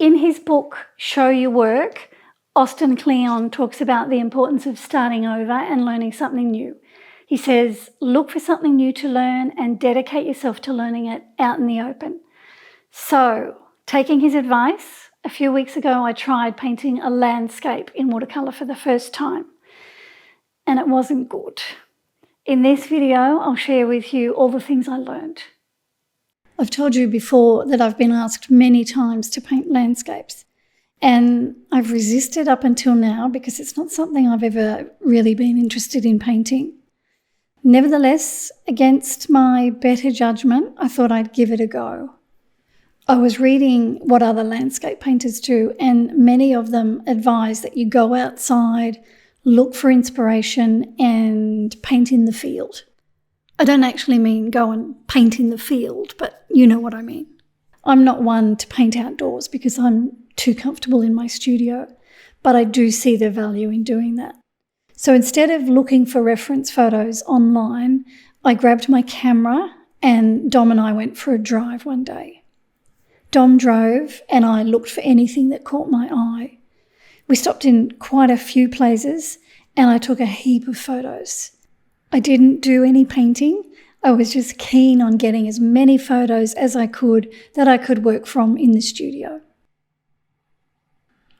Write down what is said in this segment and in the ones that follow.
In his book, Show Your Work, Austin Kleon talks about the importance of starting over and learning something new. He says, look for something new to learn and dedicate yourself to learning it out in the open. So, taking his advice, a few weeks ago I tried painting a landscape in watercolour for the first time, and it wasn't good. In this video, I'll share with you all the things I learned. I've told you before that I've been asked many times to paint landscapes, and I've resisted up until now because it's not something I've ever really been interested in painting. Nevertheless, against my better judgment, I thought I'd give it a go. I was reading what other landscape painters do, and many of them advise that you go outside, look for inspiration, and paint in the field. I don't actually mean go and paint in the field, but you know what I mean. I'm not one to paint outdoors because I'm too comfortable in my studio, but I do see the value in doing that. So instead of looking for reference photos online, I grabbed my camera and Dom and I went for a drive one day. Dom drove and I looked for anything that caught my eye. We stopped in quite a few places and I took a heap of photos. I didn't do any painting. I was just keen on getting as many photos as I could that I could work from in the studio.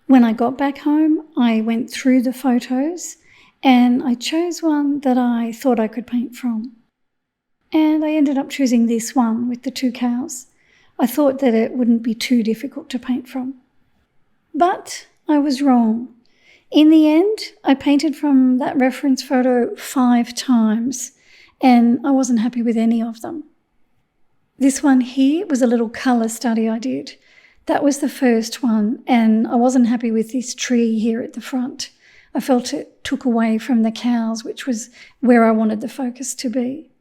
When I got back home, I went through the photos and I chose one that I thought I could paint from. And I ended up choosing this one with the two cows. I thought that it wouldn't be too difficult to paint from. But I was wrong. In the end, I painted from that reference photo 5 times and I wasn't happy with any of them. This one here was a little colour study I did. That was the first one and I wasn't happy with this tree here at the front. I felt it took away from the cows, which was where I wanted the focus to be.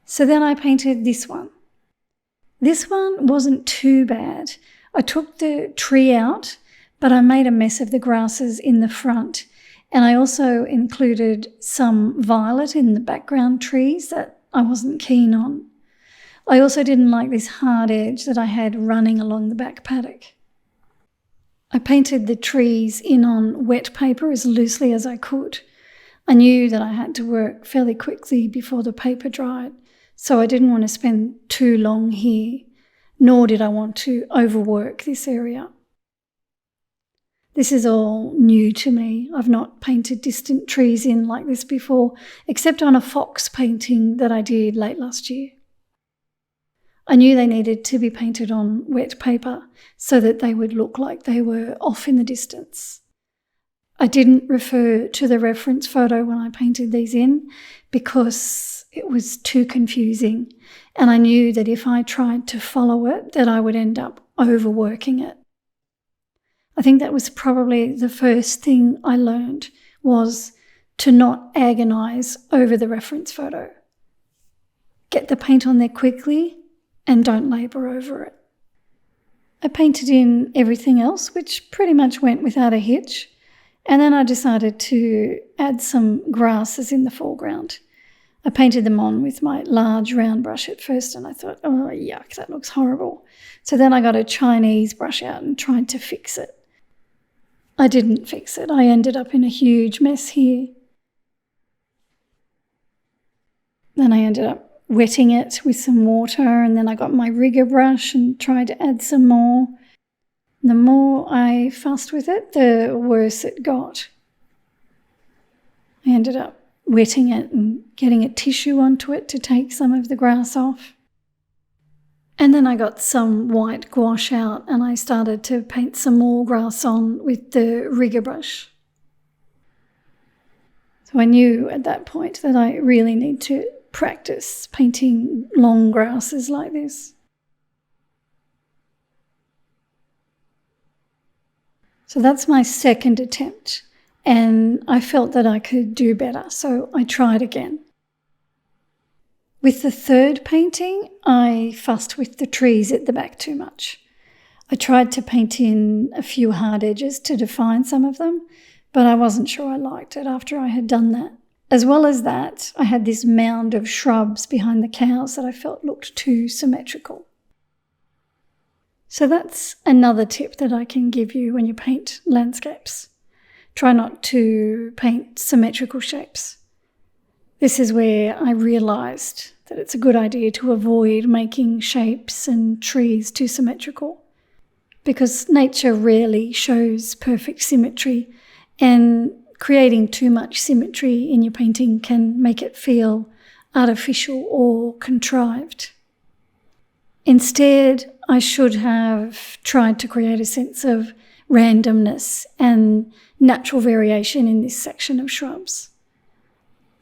So then I painted this one. This one wasn't too bad. I took the tree out, but I made a mess of the grasses in the front. And I also included some violet in the background trees that I wasn't keen on. I also didn't like this hard edge that I had running along the back paddock. I painted the trees in on wet paper as loosely as I could. I knew that I had to work fairly quickly before the paper dried, so I didn't want to spend too long here, nor did I want to overwork this area. This is all new to me. I've not painted distant trees in like this before, except on a fox painting that I did late last year. I knew they needed to be painted on wet paper so that they would look like they were off in the distance. I didn't refer to the reference photo when I painted these in because it was too confusing, and I knew that if I tried to follow it, that I would end up overworking it. I think that was probably the first thing I learned, was to not agonise over the reference photo. Get the paint on there quickly and don't labour over it. I painted in everything else, which pretty much went without a hitch, and then I decided to add some grasses in the foreground. I painted them on with my large round brush at first and I thought, oh yuck, that looks horrible. So then I got a Chinese brush out and tried to fix it. I didn't fix it. I ended up in a huge mess here. Then I ended up wetting it with some water, and then I got my rigger brush and tried to add some more. The more I fussed with it, the worse it got. I ended up wetting it and getting a tissue onto it to take some of the grass off. And then I got some white gouache out and I started to paint some more grass on with the rigger brush. So I knew at that point that I really need to practice painting long grasses like this. So that's my second attempt, and I felt that I could do better, so I tried again. With the third painting, I fussed with the trees at the back too much. I tried to paint in a few hard edges to define some of them, but I wasn't sure I liked it after I had done that. As well as that, I had this mound of shrubs behind the cows that I felt looked too symmetrical. So that's another tip that I can give you when you paint landscapes. Try not to paint symmetrical shapes. This is where I realised that it's a good idea to avoid making shapes and trees too symmetrical, because nature rarely shows perfect symmetry, and creating too much symmetry in your painting can make it feel artificial or contrived. Instead, I should have tried to create a sense of randomness and natural variation in this section of shrubs.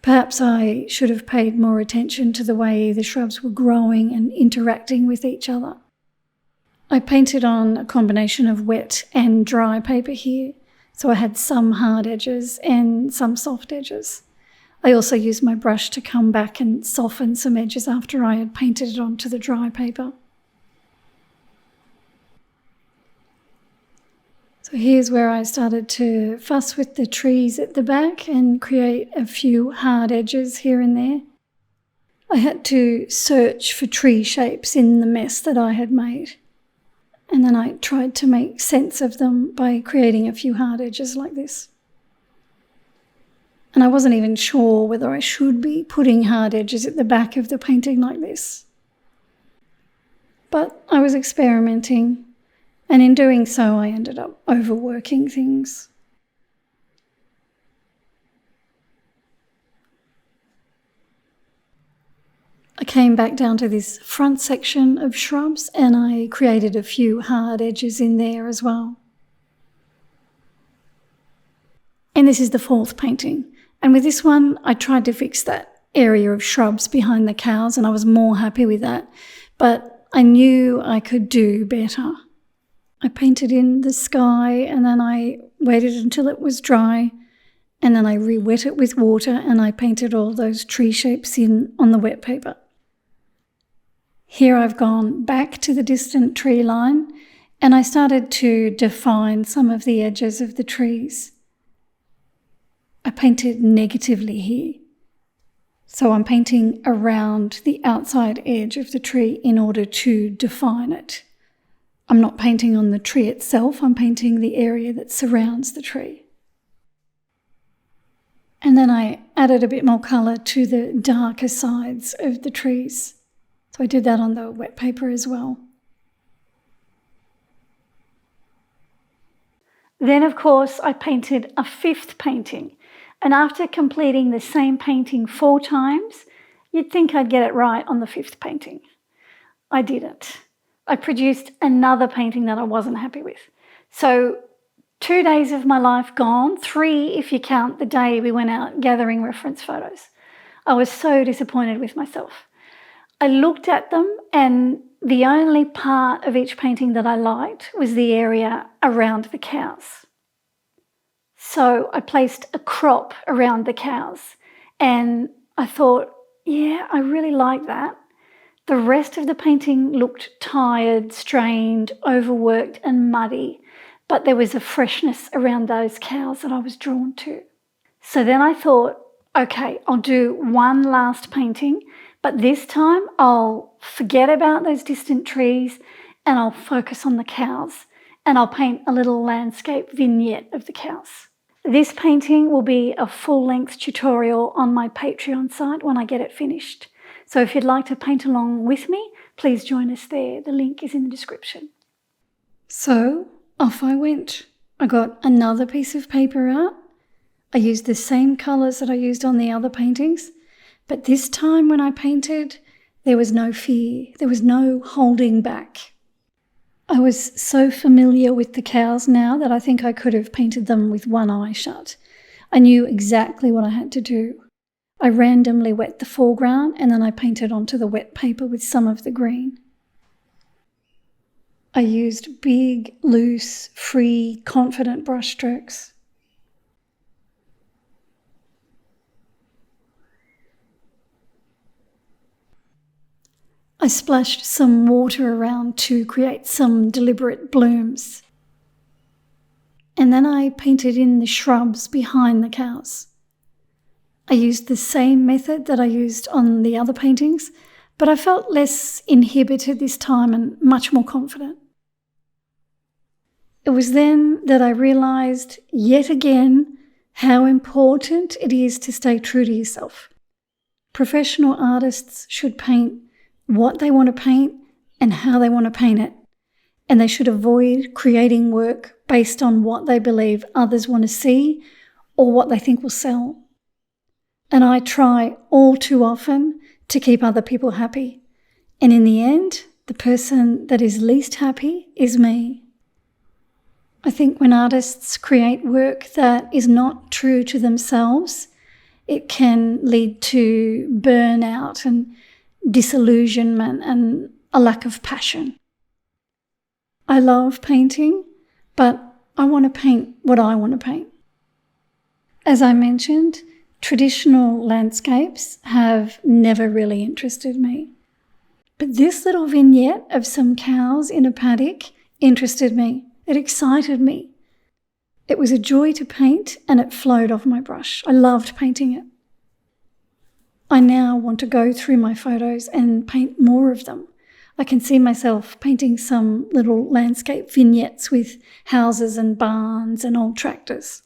Perhaps I should have paid more attention to the way the shrubs were growing and interacting with each other. I painted on a combination of wet and dry paper here, so I had some hard edges and some soft edges. I also used my brush to come back and soften some edges after I had painted it onto the dry paper. So here's where I started to fuss with the trees at the back and create a few hard edges here and there. I had to search for tree shapes in the mess that I had made. And then I tried to make sense of them by creating a few hard edges like this. And I wasn't even sure whether I should be putting hard edges at the back of the painting like this. But I was experimenting, and in doing so I ended up overworking things. I came back down to this front section of shrubs and I created a few hard edges in there as well. And this is the fourth painting. And with this one, I tried to fix that area of shrubs behind the cows, and I was more happy with that. But I knew I could do better. I painted in the sky and then I waited until it was dry, and then I re-wet it with water and I painted all those tree shapes in on the wet paper. Here I've gone back to the distant tree line and I started to define some of the edges of the trees. I painted negatively here. So I'm painting around the outside edge of the tree in order to define it. I'm not painting on the tree itself, I'm painting the area that surrounds the tree. And then I added a bit more colour to the darker sides of the trees. So I did that on the wet paper as well. Then, of course, I painted a fifth painting. And after completing the same painting 4 times, you'd think I'd get it right on the 5th painting. I didn't. I produced another painting that I wasn't happy with. So 2 days of my life gone, 3 if you count the day we went out gathering reference photos. I was so disappointed with myself. I looked at them and the only part of each painting that I liked was the area around the cows. So I placed a crop around the cows and I thought, yeah, I really like that. The rest of the painting looked tired, strained, overworked and muddy, but there was a freshness around those cows that I was drawn to. So then I thought, okay, I'll do one last painting, but this time I'll forget about those distant trees and I'll focus on the cows and I'll paint a little landscape vignette of the cows. This painting will be a full-length tutorial on my Patreon site when I get it finished. So if you'd like to paint along with me, please join us there. The link is in the description. So off I went. I got another piece of paper out. I used the same colours that I used on the other paintings, but this time when I painted, there was no fear. There was no holding back. I was so familiar with the cows now that I think I could have painted them with one eye shut. I knew exactly what I had to do. I randomly wet the foreground and then I painted onto the wet paper with some of the green. I used big, loose, free, confident brush strokes. I splashed some water around to create some deliberate blooms. And then I painted in the shrubs behind the cows. I used the same method that I used on the other paintings, but I felt less inhibited this time and much more confident. It was then that I realised yet again how important it is to stay true to yourself. Professional artists should paint what they want to paint and how they want to paint it. And they should avoid creating work based on what they believe others want to see or what they think will sell. And I try all too often to keep other people happy. And in the end, the person that is least happy is me. I think when artists create work that is not true to themselves, it can lead to burnout and disillusionment and a lack of passion. I love painting, but I want to paint what I want to paint. As I mentioned, traditional landscapes have never really interested me. But this little vignette of some cows in a paddock interested me. It excited me. It was a joy to paint and it flowed off my brush. I loved painting it. I now want to go through my photos and paint more of them. I can see myself painting some little landscape vignettes with houses and barns and old tractors.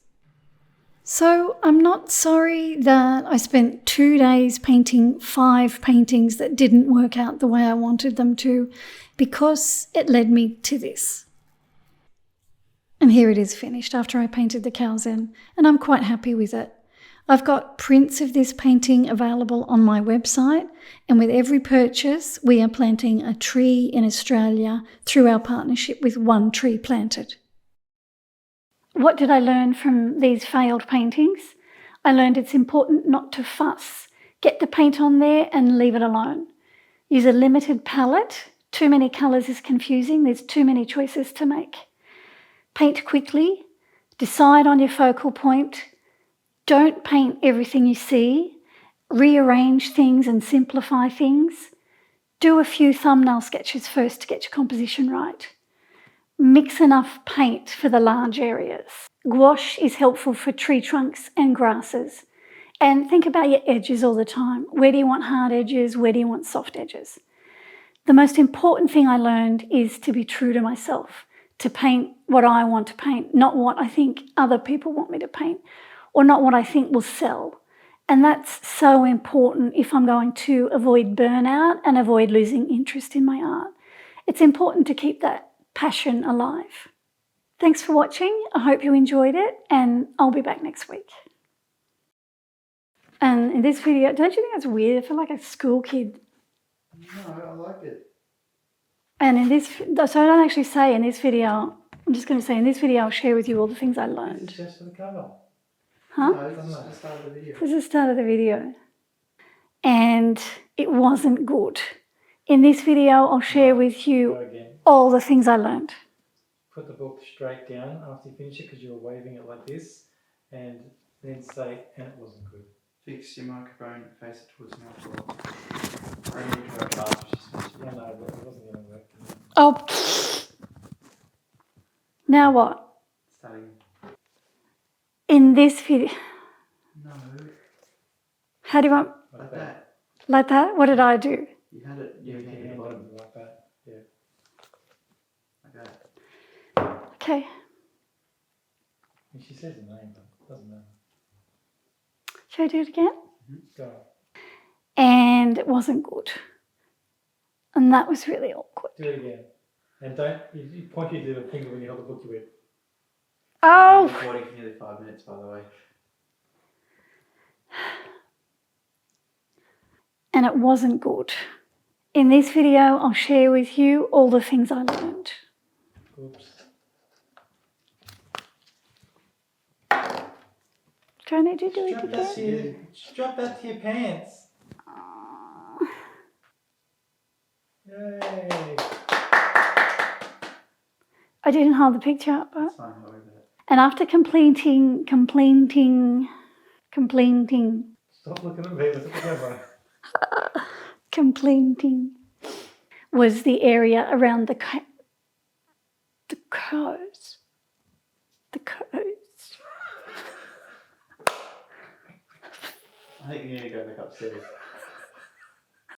So I'm not sorry that I spent 2 days painting 5 paintings that didn't work out the way I wanted them to, because it led me to this. And here it is finished after I painted the cows in, and I'm quite happy with it. I've got prints of this painting available on my website, and with every purchase, we are planting a tree in Australia through our partnership with One Tree Planted. What did I learn from these failed paintings? I learned it's important not to fuss. Get the paint on there and leave it alone. Use a limited palette. Too many colours is confusing. There's too many choices to make. Paint quickly. Decide on your focal point. Don't paint everything you see. Rearrange things and simplify things. Do a few thumbnail sketches first to get your composition right. Mix enough paint for the large areas. Gouache is helpful for tree trunks and grasses. And think about your edges all the time. Where do you want hard edges? Where do you want soft edges? The most important thing I learned is to be true to myself, to paint what I want to paint, not what I think other people want me to paint, or not what I think will sell. And that's so important if I'm going to avoid burnout and avoid losing interest in my art. It's important to keep that passion alive. Thanks for watching. I hope you enjoyed it, and I'll be back next week. And in this video, don't you think that's weird? I feel like a school kid. No, I like it. And in this, so I don't actually say in this video, I'm just going to say in this video I'll share with you all the things I learned. It's just for the cover. Huh? No, this is the start of the video. This is the start of the video. And it wasn't good. In this video I'll share with you all the things I learned. Put the book straight down after you finish it because you were waving it like this, and then say, and it wasn't good. Fix your microphone, face it towards the mouth. Bring it to a class, which is supposed to be. Yeah, no, but it wasn't going to work. Oh, now what? Starting. In this video, No, how do you want, like that. like that? What did I do? You had it, Yeah, you you had can it at the bottom. like that. Yeah. Like that. Okay, And she says the name, but it doesn't matter. shall I do it again? Go. And it wasn't good. And that was really awkward. Do it again. And don't, you point your little finger when you hold the book you with. Oh! Recording for nearly 5 minutes, by the way. And it wasn't good. In this video, I'll share with you all the things I learned. Oops. Do I need to do it Strap that again? to your, strap that to your pants. Yay. I didn't hold the picture up, but... It's fine, I'll worry about it. And after completing, Stop looking at me, look at the camera. completing was the area around the coast. The coast. I think you need to go back upstairs.